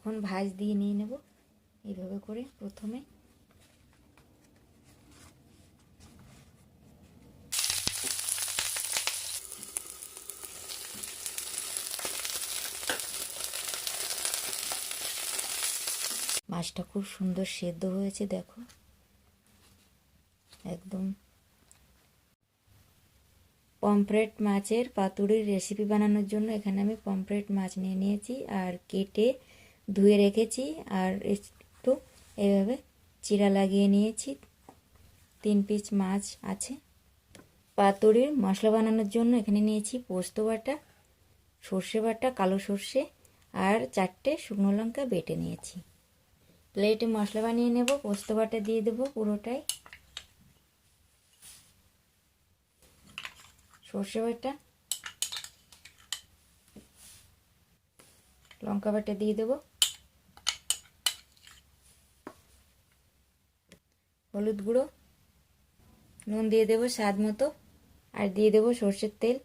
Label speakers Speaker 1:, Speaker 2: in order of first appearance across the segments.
Speaker 1: এখন ভাঁজ দিয়ে নিয়ে নেব এইভাবে করে। প্রথমে মাছটা খুব সুন্দর সেদ্ধ হয়েছে, দেখো একদম। পমফ্রেট মাছের পাতুড়ির রেসিপি বানানোর জন্য এখানে আমি পমফ্রেট মাছ নিয়ে নিয়েছি আর কেটে ধুয়ে রেখেছি, আর একটু এভাবে চিরা লাগিয়ে নিয়েছি। 3 পিস মাছ আছে। পাতুড়ির মশলা বানানোর জন্য এখানে নিয়েছি পোস্ত বাটা, সর্ষে বাটা, কালো সর্ষে আর 4টে শুকনো লঙ্কা বেটে নিয়েছি। প্লেটে মশলা বানিয়ে নেব। পোস্ত বাটা দিয়ে দেবো পুরোটাই, সর্ষে বাটা, লঙ্কা বাটা দিয়ে দেবো, হলুদ গুঁড়ো, নুন দিয়ে দেবো স্বাদ মতো, আর দিয়ে দেবো সর্ষের তেল।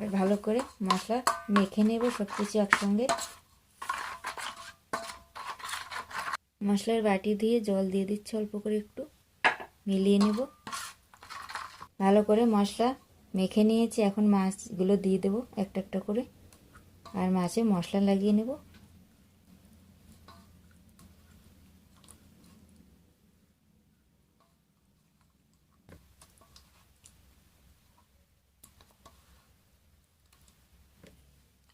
Speaker 1: আর ভালো করে মশলা মেখে নেব সব কিছু একসঙ্গে। মশলার বাটি দিয়ে জল দিয়ে দিচ্ছি অল্প করে, একটু মিলিয়ে নেব। ভালো করে মশলা মেখে নিয়েছি। এখন মাছগুলো দিয়ে দেবো একটা একটা করে, আর মাছে মশলা লাগিয়ে নেব।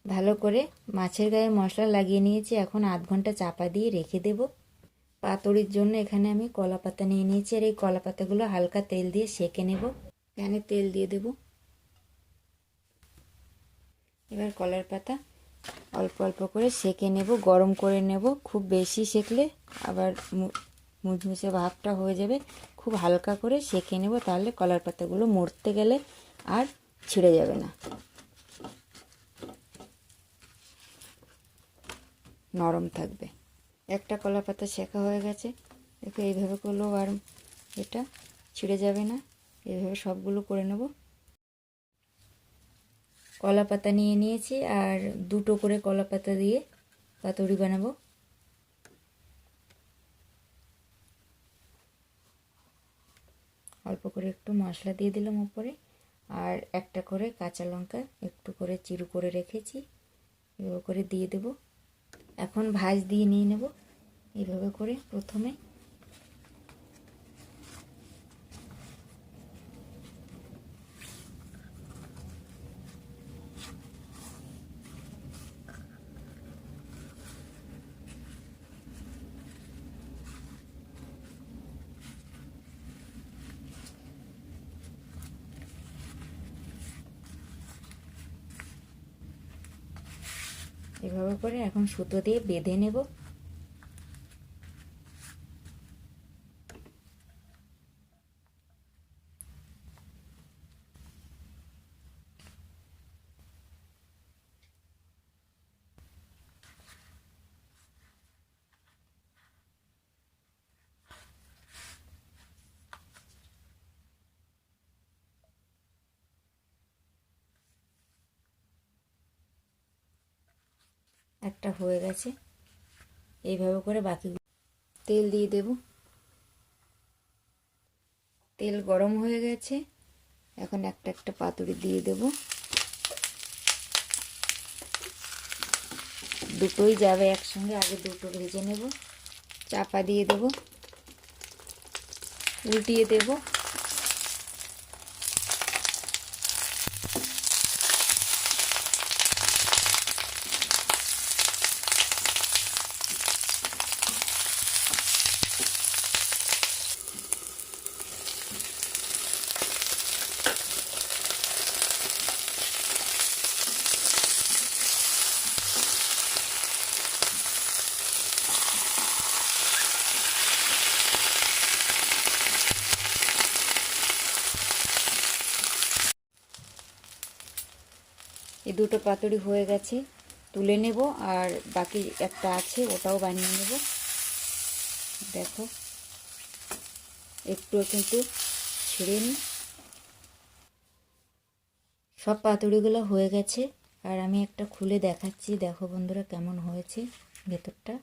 Speaker 1: ভালো করে মাছের গায়ে মশলা লাগিয়ে নিয়েছি। এখন আধ ঘন্টা চাপা দিয়ে রেখে দেব। পাতুড়ির জন্য এখানে আমি কলা পাতা নিয়ে নিয়েছি, আর এই কলা পাতাগুলো হালকা তেল দিয়ে সেঁকে নেব। প্যানে তেল দিয়ে দেব। এবার কলার পাতা অল্প অল্প করে সেঁকে নেব, গরম করে নেব। খুব বেশি সেঁকলে আবার মুচমুচে ভাবটা হয়ে যাবে। খুব হালকা করে সেঁকে নেব, তাহলে কলার পাতাগুলো মরতে গেলে আর ছিঁড়ে যাবে না, নরম থাকবে। একটা কলা পাতা সেঁকা হয়ে গেছে, দেখো এইভাবে করলেও আর এটা ছিঁড়ে যাবে না। এইভাবে সবগুলো করে নেব। কলা পাতা নিয়ে নিয়েছি, আর 2টো করে কলা পাতা দিয়ে পাতুড়ি বানাবো। অল্প করে একটু মশলা দিয়ে দিলাম উপরে, আর একটা করে কাঁচা লঙ্কা একটু করে চিরু করে রেখেছি, এভাবে করে দিয়ে দেব। এখন ভাঁজ দিয়ে নিয়ে নেব এইভাবে করে। প্রথমে এভাবে করে এখন সুতো দিয়ে বেঁধে নেব। একটা হয়ে গেছে, এইভাবে করে বাকি। তেল দিয়ে দেব। তেল গরম হয়ে গেছে, এখন একটা একটা পাতুড়ি দিয়ে দেব। দুটোই যাবে একসঙ্গে, আগে দুটো ভেজে নেব। চাপা দিয়ে দেব, উল্টিয়ে দেব। এই দুটো পাতুড়ি হয়ে গেছে, তুলে নেব। আর বাকি একটা আছে, ওটাও বানিয়ে নেব। দেখো একটু কিন্তু ছিঁড়ে নিই। সব পাতুড়িগুলো হয়ে গেছে, আর আমি একটা খুলে দেখাচ্ছি, দেখো বন্ধুরা কেমন হয়েছে ভেতরটা।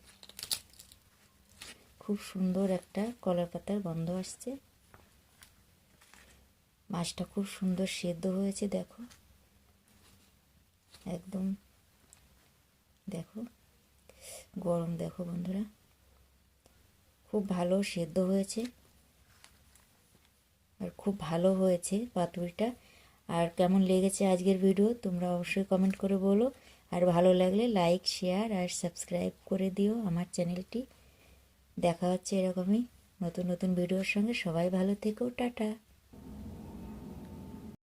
Speaker 1: খুব সুন্দর একটা কলার পাতার গন্ধ আসছে। মাছটা খুব সুন্দর সেদ্ধ হয়েছে, দেখো একদম, দেখো গরম, দেখো বন্ধুরা খুব ভালো সেদ্ধ হয়েছে আর খুব ভালো হয়েছে পাতুরিটা। আর কেমন লেগেছে আজকের ভিডিও তোমরা অবশ্যই কমেন্ট করে বলো। আর ভালো লাগলে লাইক, শেয়ার আর সাবস্ক্রাইব করে দিও আমার চ্যানেলটি। দেখা হচ্ছে এরকমই নতুন নতুন ভিডিওর সঙ্গে। সবাই ভালো থেকো, টাটা।